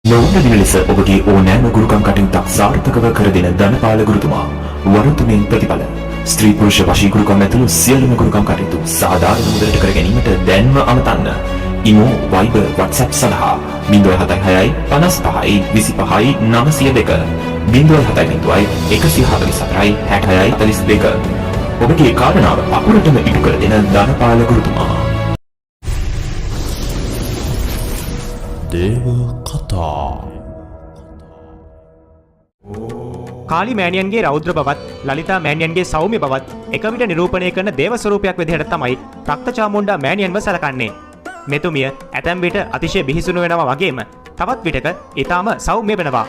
නොවැළඳ ලෙස ඔබගේ ඕනෑම ගුරුකම් කටයුත්තක් සාර්ථකව කර දෙන ධනපාල ගුරුතුමා වරතුනෙන් ප්‍රතිඵල ස්ත්‍රී පුරුෂ වශී ගුරුකම් ඇතුළු සියලුම ගුරුකම් කටයුතු සාධාරණ මුදලට කර ගැනීමට දැන්ම අමතන්න. ඉමෝ වයිබර් WhatsApp සඳහා 076 55 25 902 070 144 66 42. ඔබගේ කාරණාව අකුරටම ඉටු කර දෙන ධනපාල ගුරුතුමා. දේව කතා. කාලි මෑණියන්ගේ රෞද්‍ර බවත් ලලිතා මෑණියන්ගේ සෞම්‍ය බවත් එක විට නිරූපණය කරන දේව ස්වරූපයක් විදිහට තමයි රක්ත චාමුණ්ඩා මෑණියන්ව සැලකන්නේ. මෙතුමිය ඇතැම් විට අතිශය බිහිසුණු වෙනවා වගේම තවත් විටක ඊටාම සෞම්‍ය වෙනවා.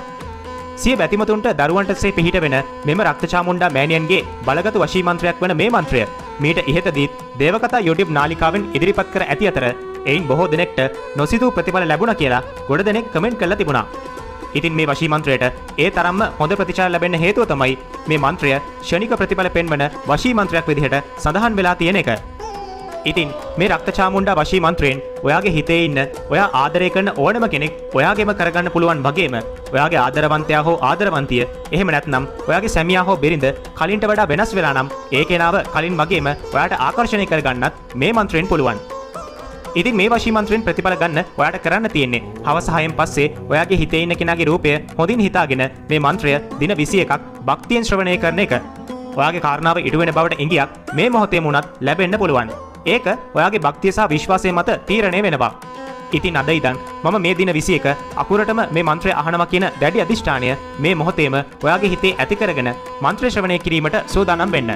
සිය බැතිමතුන්ට දරුවන්ටසේ පිහිට වෙන මෙම රක්ත චාමුණ්ඩා මෑණියන්ගේ බලගත් වශී මන්ත්‍රයක් වන මේ මන්ත්‍රය මීට ඉහතදීත් දේවකතා YouTube නාලිකාවෙන් ඉදිරිපත් කර ඇති අතර එයින් බොහෝ දෙනෙක්ට නොසිතූ ප්‍රතිඵල ලැබුණා කියලා ගොඩ දෙනෙක් කමෙන්ට් කරලා තිබුණා. ඉතින් මේ වශී මන්ත්‍රයට ඒ තරම්ම හොඳ ප්‍රතිචාර ලැබෙන්න හේතුව තමයි මේ මන්ත්‍රය ෂණික ප්‍රතිඵල පෙන්වන වශී මන්ත්‍රයක් විදිහට සඳහන් වෙලා තියෙන එක. ඉතින් මේ රක්ත චාමුණ්ඩා වශී මන්ත්‍රයෙන් ඔයාගේ හිතේ ඉන්න ඔයා ආදරය කරන ඕනම කෙනෙක් ඔයාගේම කරගන්න පුළුවන් වගේම ඔයාගේ ආදරවන්තයා හෝ ආදරවන්තිය එහෙම නැත්නම් ඔයාගේ සැමියා හෝ බිරිඳ කලින්ට වඩා වෙනස් වෙලා නම් ඒ කෙනාව කලින් වගේම ඔයාට ආකර්ෂණය කරගන්නත් මේ මන්ත්‍රයෙන් පුළුවන්. ඉතින් මේ වශී මන්ත්‍රයෙන් ප්‍රතිඵල ගන්න ඔයාට කරන්න තියෙන්නේ හවස 6න් පස්සේ ඔයාගේ හිතේ ඉන්න කෙනාගේ රූපය හොඳින් හිතාගෙන මේ මන්ත්‍රය දින 21ක් භක්තියෙන් ශ්‍රවණය කරන එක. ඔයාගේ කාරණාව ඉටු වෙන බවට ඉඟියක් මේ මොහොතේම උනත් ලැබෙන්න පුළුවන්. ඒක ඔයාගේ භක්තිය සහ විශ්වාසය මත තීරණය වෙනවා. ඉතින් අද ඉඳන් මම මේ දින 21 අකුරටම මේ මන්ත්‍රය අහනවා කියන දැඩි අධිෂ්ඨානය මේ මොහොතේම ඔයාගේ හිතේ ඇති කරගෙන මන්ත්‍රය ශ්‍රවණය කිරීමට සූදානම් වෙන්න.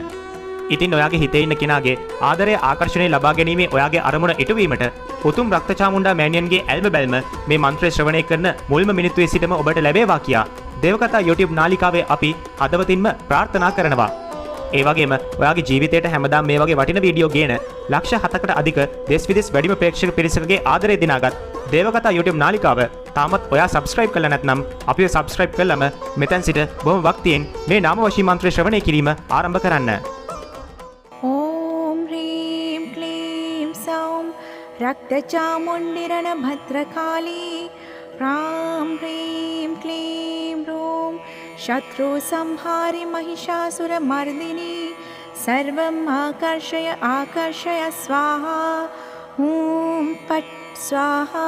ඉතින් ඔයාගේ හිතේ ඉන්න කෙනාගේ ආදරය ආකර්ෂණය ලබා ගැනීමේ ඔයාගේ අරමුණ ඉටුවීමට උතුම් රක්ත චාමුණ්ඩා මෑණියන්ගේ ඇල්ම බැල්ම මේ මන්ත්‍රය ශ්‍රවණය කරන මුල්ම මිනිත්තුවේ සිටම ඔබට ලැබේවා කියා දේවකතා YouTube නාලිකාවේ අපි හදවතින්ම ප්‍රාර්ථනා කරනවා. ඒ වගේම ඔයාගේ ජීවිතයට හැමදාම මේ වගේ වටින වීඩියෝ ගේන ලක්ෂ 7කට අධික දෙස් විදෙස් වැඩිම ප්‍රේක්ෂක පිරිසකගේ ආදරය දිනාගත් දේවකතා YouTube නාලිකාව තාමත් ඔයා subscribe කරලා නැත්නම් අපිව subscribe කළාම මෙතෙන් සිට බොහොම වක්තියෙන් මේ නාම වශී මන්ත්‍රය ශ්‍රවණය කිරීම ආරම්භ කරන්න. रक्तचामुण्डिरण भद्रकाली प्रां ह्रीं क्लीं रूं शत्रु संहारि महिषासुरमर्दिनी सर्वम् आकर्षय आकर्षय स्वाहा ॐ पट् स्वाहा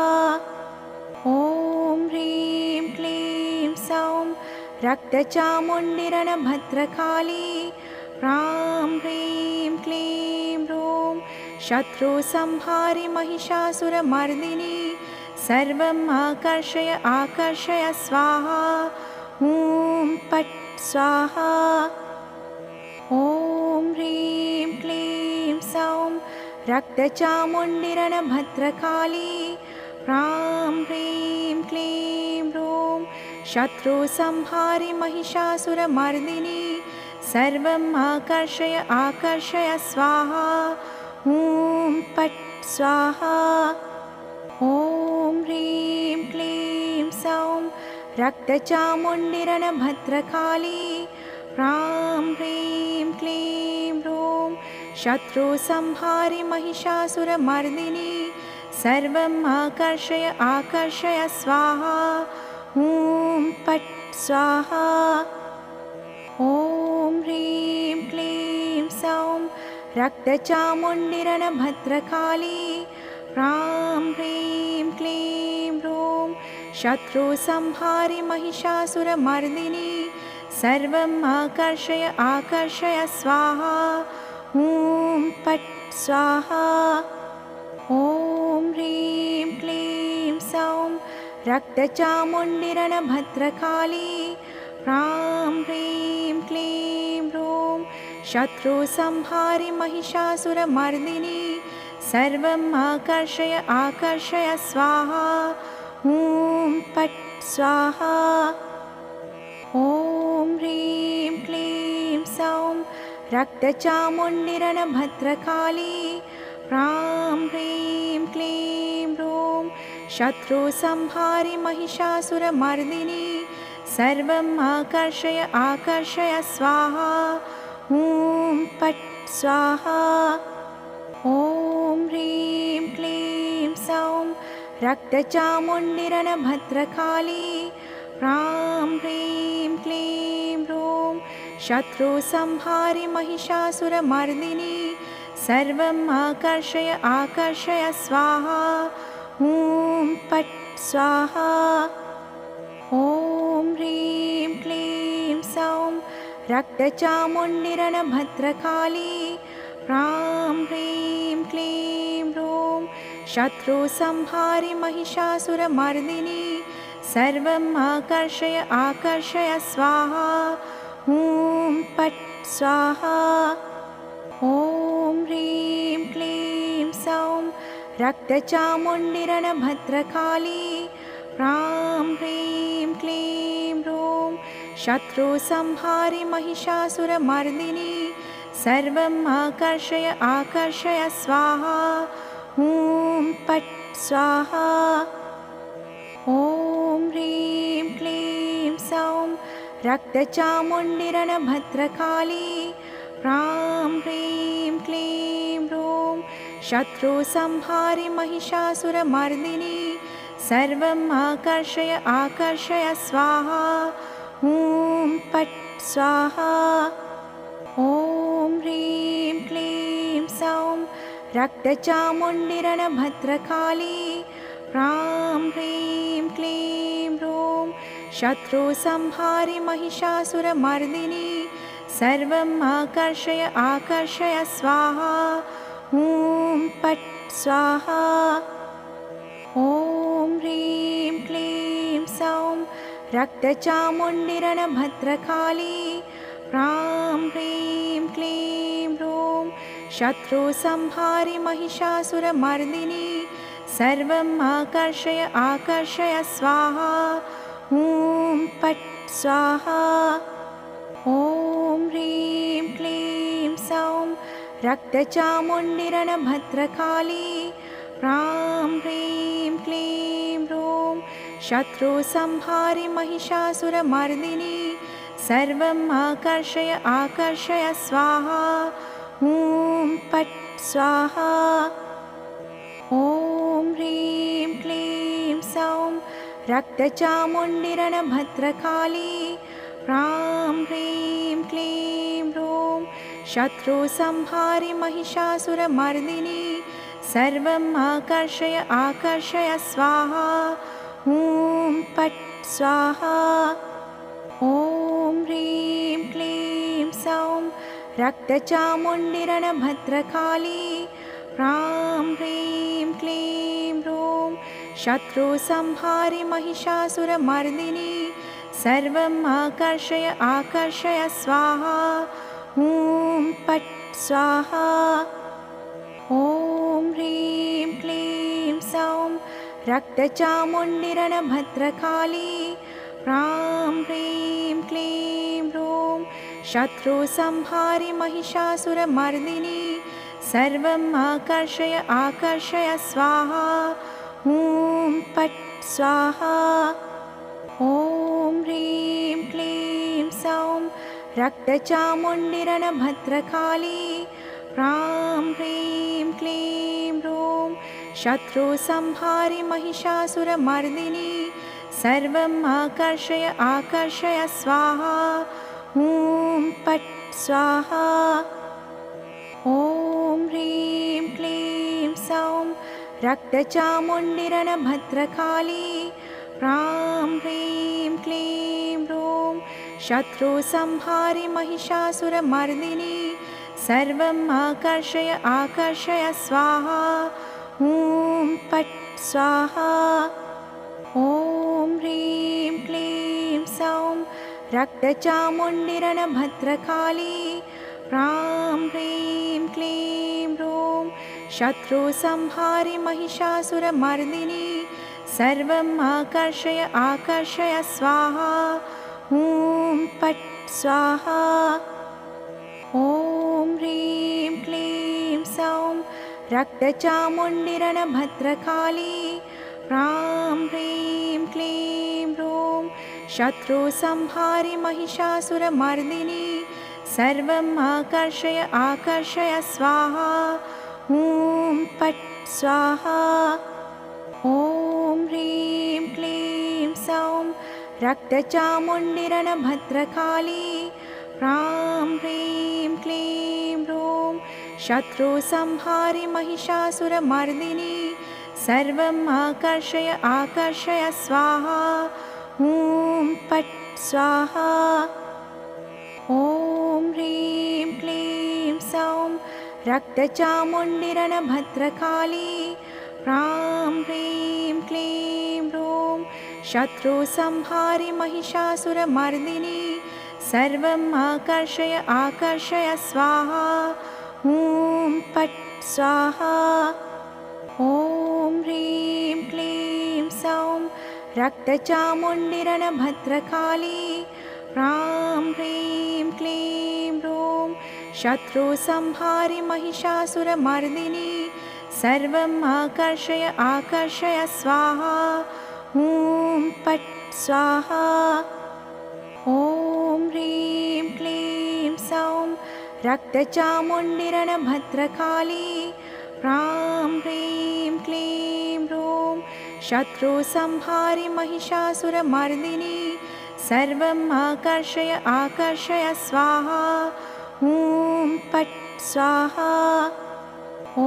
ॐ ह्रीं क्लीं सौं रक्तचामुण्डिरण भद्रकाली प्रां ह्रीं क्लीं रूं शत्रु संहारि महिषासुरमर्दिनी सर्वम् आकर्षय आकर्षय स्वाहा ॐ पट् स्वाहा ॐ ह्रीं क्लीं सौं रक्तचामुण्डिरण भद्रकाली प्रां ह्रीं क्लीं रूं शत्रु संहारि महिषासुरमर्दिनी सर्वम् आकर्षय आकर्षय स्वाहा ॐ पट् स्वाहा ॐ ह्रीं क्लीं सौं रक्तचामुण्डिरण भद्रकाली प्रां ह्रीं क्लीं रूं शत्रु संहारि महिषासुरमर्दिनी सर्वम् आकर्षय आकर्षय स्वाहा ॐ पट् स्वाहा ॐ ह्रीं क्लीं सौं रक्तचामुण्डिरण भद्रकाली प्रां ह्रीं क्लीं रूं शत्रु संहारि महिषासुरमर्दिनी सर्वम् आकर्षय आकर्षय स्वाहा ॐ पट् स्वाहा ॐ ह्रीं क्लीं सौं रक्तचामुण्डिरण भद्रकाली प्रां ह्रीं क्लीं रूं शत्रु संहारि महिषासुरमर्दिनी सर्वम् आकर्षय आकर्षय स्वाहा ॐ पट् स्वाहा ॐ ह्रीं क्लीं सौं रक्तचामुण्डिरण भद्रकाली प्रां ह्रीं क्लीं रूं शत्रु संहारि महिषासुरमर्दिनी सर्वम् आकर्षय आकर्षय स्वाहा ॐ पट् स्वाहा ॐ ह्रीं क्लीं सौं रक्तचामुण्डिरणभद्रकाली ह्रां ह्रीं क्लीं ह्रूं शत्रुसंहारि महिषासुरमर्दिनी सर्वम् आकर्षय आकर्षय स्वाहा ॐ पट् स्वाहा ॐ ह्रीं क्लीं सौं रक्तचामुण्डिरणभद्रकाली ह्रां ह्रीं क्लीं ह्रूं शत्रुसंहारि महिषासुरमर्दिनी सर्वम् आकर्षय आकर्षय स्वाहा ॐ पट् स्वाहा ॐ ह्रीं क्लीं सौं रक्तचामुण्डिरणभद्रकाली ह्रां ह्रीं क्लीं ह्रूं शत्रुसंहारि महिषासुरमर्दिनी सर्वम् आकर्षय आकर्षय स्वाहा ॐ पट् स्वाहा ॐ ह्रीं क्लीं सौं रक्तचामुण्डिरणभद्रकाली ह्रां ह्रीं क्लीं ह्रूं शत्रुसंहारि महिषासुरमर्दिनी सर्वम् आकर्षय आकर्षय स्वाहा ॐ पट् स्वाहा ॐ ह्रीं क्लीं सौं रक्तचामुण्डिरणभद्रकाली ह्रां ह्रीं क्लीं ह्रूं शत्रुसंहारि महिषासुरमर्दिनी सर्वम् आकर्षय आकर्षय स्वाहा ॐ पट् स्वाहा ॐ ह्रीं क्लीं सौं रक्तचामुण्डिरणभद्रकाली ह्रां ह्रीं क्लीं ह्रूं शत्रुसंहारि महिषासुरमर्दिनी सर्वम् आकर्षय आकर्षय स्वाहा ॐ पट् स्वाहा ॐ ह्रीं क्लीं सौं रक्तचामुण्डिरणभद्रकाली ह्रां ह्रीं क्लीं ह्रूं शत्रुसंहारि महिषासुरमर्दिनी सर्वम् आकर्षय आकर्षय स्वाहा ॐ पट् स्वाहा ॐ ह्रीं क्लीं सौं रक्तचामुण्डिरणभद्रकाली ह्रां ह्रीं क्लीं ह्रूं शत्रुसंहारि महिषासुरमर्दिनी सर्वम् आकर्षय आकर्षय स्वाहा ॐ पट् स्वाहा ॐ ह्रीं क्लीं सौं रक्तचामुण्डिरणभद्रकाली ह्रां ह्रीं क्लीं ह्रूं शत्रुसंहारि महिषासुरमर्दिनी सर्वम् आकर्षय आकर्षय स्वाहा ॐ पट् स्वाहा ॐ ह्रीं क्लीं सौं रक्तचामुण्डिरणभद्रकाली ह्रां ह्रीं क्लीं ह्रूं शत्रुसंहारि महिषासुरमर्दिनी सर्वम् आकर्षय आकर्षय स्वाहा ॐ पट् स्वाहा ॐ ह्रीं क्लीं सौं रक्तचामुण्डिरणभद्रकाली ह्रां ह्रीं क्लीं ह्रूं शत्रुसंहारि महिषासुरमर्दिनी सर्वम् आकर्षय आकर्षय स्वाहा ॐ पट् स्वाहा ॐ ह्रीं क्लीं सौं रक्तचामुण्डिरणभद्रकाली ह्रां ह्रीं क्लीं ह्रूं शत्रुसंहारि महिषासुरमर्दिनी सर्वम् आकर्षय आकर्षय स्वाहा ॐ पट् स्वाहा ॐ ह्रीं क्लीं सौं रक्तचामुण्डिरणभद्रकाली ह्रां ह्रीं क्लीं ह्रूं शत्रुसंहारि महिषासुरमर्दिनी सर्वम् आकर्षय आकर्षय स्वाहा ॐ पट् स्वाहा ॐ ह्रीं क्लीं सौं रक्तचामुण्डिरणभद्रकाली ह्रां ह्रीं क्लीं ह्रूं शत्रुसंहारि महिषासुरमर्दिनी सर्वम् आकर्षय आकर्षय स्वाहा ॐ पट् स्वाहा ॐ ॐ ह्रीं क्लीं सौं रक्तचामुण्डिरणभद्रकाली ह्रां ह्रीं क्लीं ह्रूं शत्रुसंहारि महिषासुरमर्दिनी सर्वम् आकर्षय आकर्षय स्वाहा ॐ पट् स्वाहा ॐ ह्रीं क्लीं सौं रक्तचामुण्डिरणभद्रकाली ह्रां ह्रीं क्लीं ह्रूं शत्रुसंहारि महिषासुरमर्दिनी सर्वम् आकर्षय आकर्षय स्वाहा ॐ पट् स्वाहा ॐ ह्रीं क्लीं सौं रक्तचामुण्डिरणभद्रकाली ह्रां ह्रीं क्लीं ह्रूं शत्रुसंहारि महिषासुरमर्दिनी सर्वम् आकर्षय आकर्षय स्वाहा ॐ पट् स्वाहा ॐ ह्रीं क्लीं सौं रक्तचामुण्डिरणभद्रकाली ह्रां ह्रीं क्लीं ह्रूं शत्रुसंहारि महिषासुरमर्दिनी सर्वम् आकर्षय आकर्षय स्वाहा ॐ पट् स्वाहा ॐ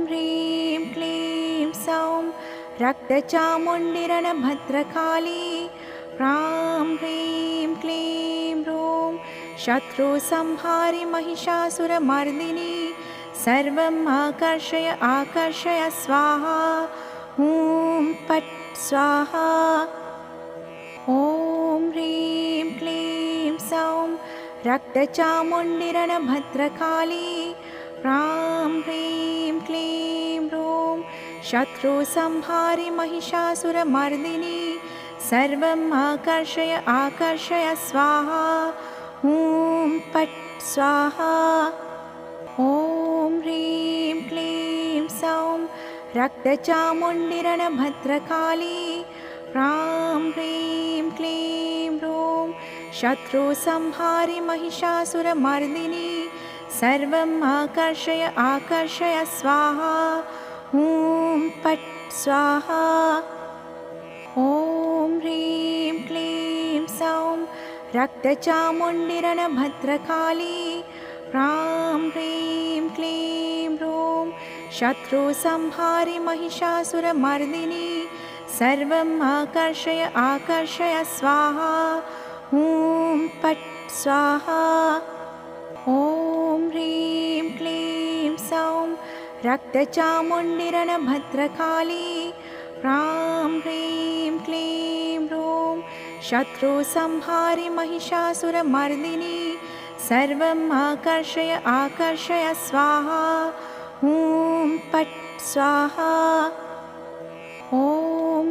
ह्रीं क्लीं सौं रक्तचामुण्डिरणभद्रकाली ह्रां ह्रीं क्लीं ह्रूं शत्रुसंहारि महिषासुरमर्दिनी सर्वम् आकर्षय आकर्षय स्वाहा ॐ पट् स्वाहा ॐ ह्रीं क्लीं सौं रक्तचामुण्डिरणभद्रकाली ह्रां ह्रीं क्लीं ह्रूं शत्रुसंहारि महिषासुरमर्दिनी सर्वम् आकर्षय आकर्षय स्वाहा ॐ पट् स्वाहा ॐ ह्रीं क्लीं सौं रक्तचामुण्डिरणभद्रकाली ह्रां ह्रीं क्लीं ह्रूं शत्रुसंहारि महिषासुरमर्दिनी सर्वम् आकर्षय आकर्षय स्वाहा ॐ पट् स्वाहा ॐ ह्रीं क्लीं सौं रक्तचामुण्डिरणभद्रकाली ह्रां ह्रीं क्लीं ह्रूं शत्रुसंहारि महिषासुरमर्दिनी सर्वम् आकर्षय आकर्षय स्वाहा ॐ पट् स्वाहा ॐ ह्रीं क्लीं सौं रक्तचामुण्डिरणभद्रकाली ह्रां ह्रीं क्लीं ह्रूं शत्रुसंहारि महिषासुरमर्दिनी सर्वम् आकर्षय आकर्षय स्वाहा ॐ पट् स्वाहा ॐ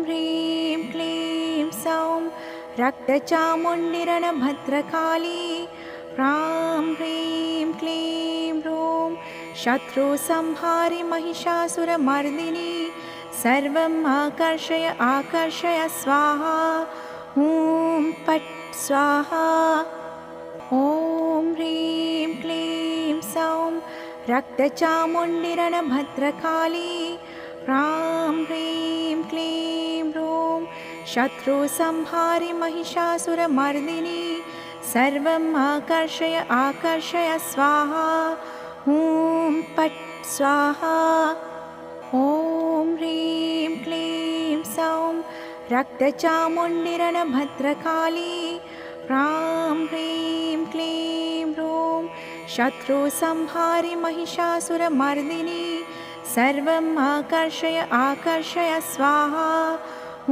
ह्रीं क्लीं सौं रक्तचामुण्डिरणभद्रकाली ह्रां ह्रीं क्लीं ह्रूं शत्रुसंहारि महिषासुरमर्दिनी सर्वम् आकर्षय आकर्षय स्वाहा ॐ पट् स्वाहा ॐ ह्रीं क्लीं सौं रक्तचामुण्डिरणभद्रकाली ह्रां ह्रीं क्लीं ह्रूं शत्रुसंहारि महिषासुरमर्दिनी सर्वम् आकर्षय आकर्षय स्वाहा ॐ पट् स्वाहा ॐ ह्रीं क्लीं सौं रक्तचामुण्डिरणभद्रकाली ह्रां ह्रीं क्लीं ह्रूं शत्रुसंहारि महिषासुरमर्दिनी सर्वम् आकर्षय आकर्षय स्वाहा ॐ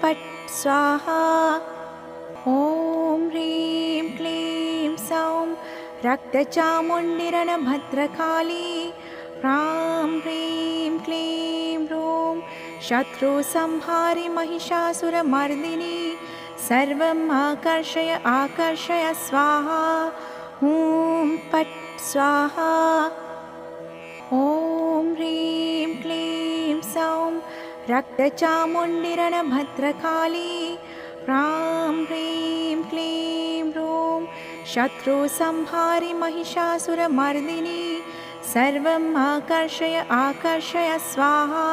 पट् स्वाहा ॐ ह्रीं क्लीं सौं रक्तचामुण्डिरणभद्रकाली ह्रां ह्रीं क्लीं ह्रूं शत्रुसंहारि महिषासुरमर्दिनी सर्वम् आकर्षय आकर्षय स्वाहा ॐ पट् स्वाहा ॐ ह्रीं क्लीं सौं रक्तचामुण्डिरणभद्रकाली ह्रां ह्रीं क्लीं ह्रूं शत्रुसंहारि महिषासुरमर्दिनी सर्वम् आकर्षय आकर्षय स्वाहा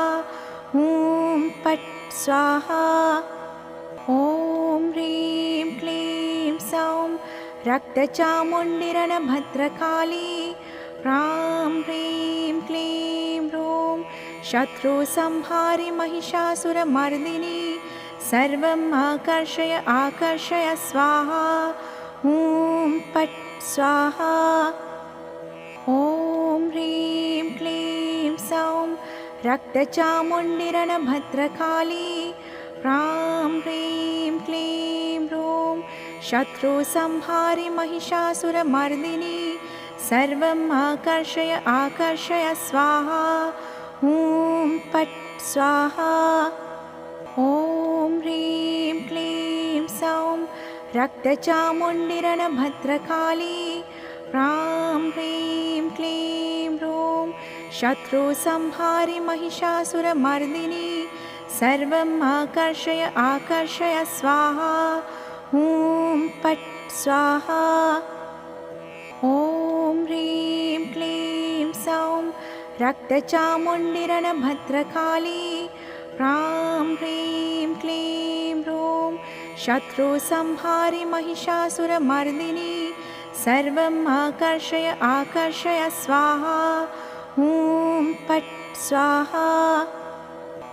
ॐ पट् स्वाहा ॐ ह्रीं क्लीं सौं रक्तचामुण्डिरणभद्रकाली ह्रां ह्रीं क्लीं ह्रूं शत्रुसंहारि महिषासुरमर्दिनी सर्वम् आकर्षय आकर्षय स्वाहा ॐ पट् स्वाहा ॐ ह्रीं क्लीं सौं रक्तचामुण्डिरणभद्रकाली ह्रां ह्रीं क्लीं ह्रूं शत्रुसंहारि महिषासुरमर्दिनी सर्वम् आकर्षय आकर्षय स्वाहा ॐ पट् स्वाहा ॐ ह्रीं क्लीं सौं रक्तचामुण्डिरणभद्रकाली ह्रां ह्रीं क्लीं ह्रूं शत्रुसंहारि महिषासुरमर्दिनी सर्वम् आकर्षय आकर्षय स्वाहा ॐ पट् स्वाहा ॐ ह्रीं क्लीं सौं रक्तचामुण्डिरणभद्रकाली ह्रां ह्रीं क्लीं ह्रूं शत्रुसंहारि महिषासुरमर्दिनी सर्वम् आकर्षय आकर्षय स्वाहा ॐ पट् स्वाहा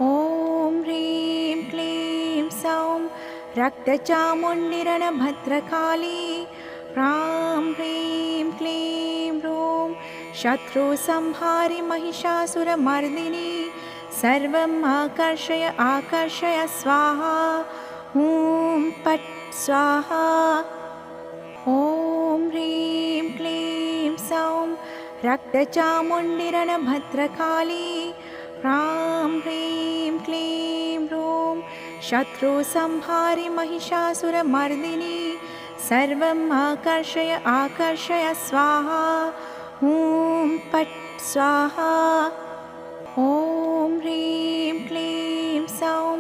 ॐ ह्रीं क्लीं सौं रक्तचामुण्डिरणभद्रकाली ह्रां ह्रीं क्लीं ह्रूं शत्रुसंहारि महिषासुरमर्दिनी सर्वम् आकर्षय आकर्षय स्वाहा ॐ पट् स्वाहा ॐ ह्रीं क्लीं सौं रक्तचामुण्डिरणभद्रकाली ह्रां ह्रीं क्लीं ह्रूं शत्रुसंहारि महिषासुरमर्दिनी सर्वम् आकर्षय आकर्षय स्वाहा ॐ पट् स्वाहा ॐ ह्रीं क्लीं सौं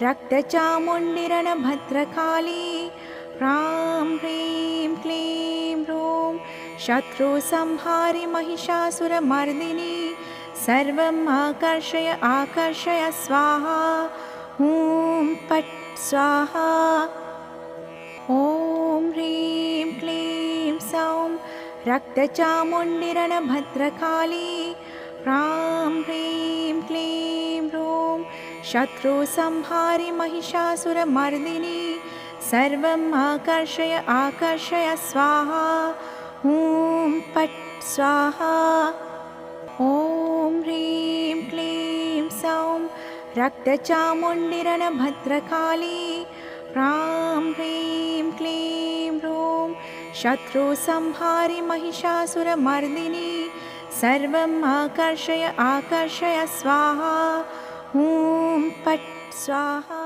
रक्तचामुण्डिरणभद्रकाली ह्रां ह्रीं क्लीं ह्रूं शत्रुसंहारि महिषासुरमर्दिनी सर्वम् आकर्षय आकर्षय स्वाहा ॐ पट् स्वाहा ॐ ह्रीं क्लीं सौं रक्तचामुण्डिरणभद्रकाली ह्रां ह्रीं क्लीं ह्रूं शत्रुसंहारि महिषासुरमर्दिनी सर्वम् आकर्षय आकर्षय स्वाहा ॐ पट् स्वाहा ॐ ह्रीं क्लीं सौं रक्तचामुण्डिरणभद्रकाली ह्रां ह्रीं क्लीं ह्रूं शत्रुसंहारि महिषासुरमर्दिनी सर्वम् आकर्षय आकर्षय स्वाहा ॐ पट् स्वाहा।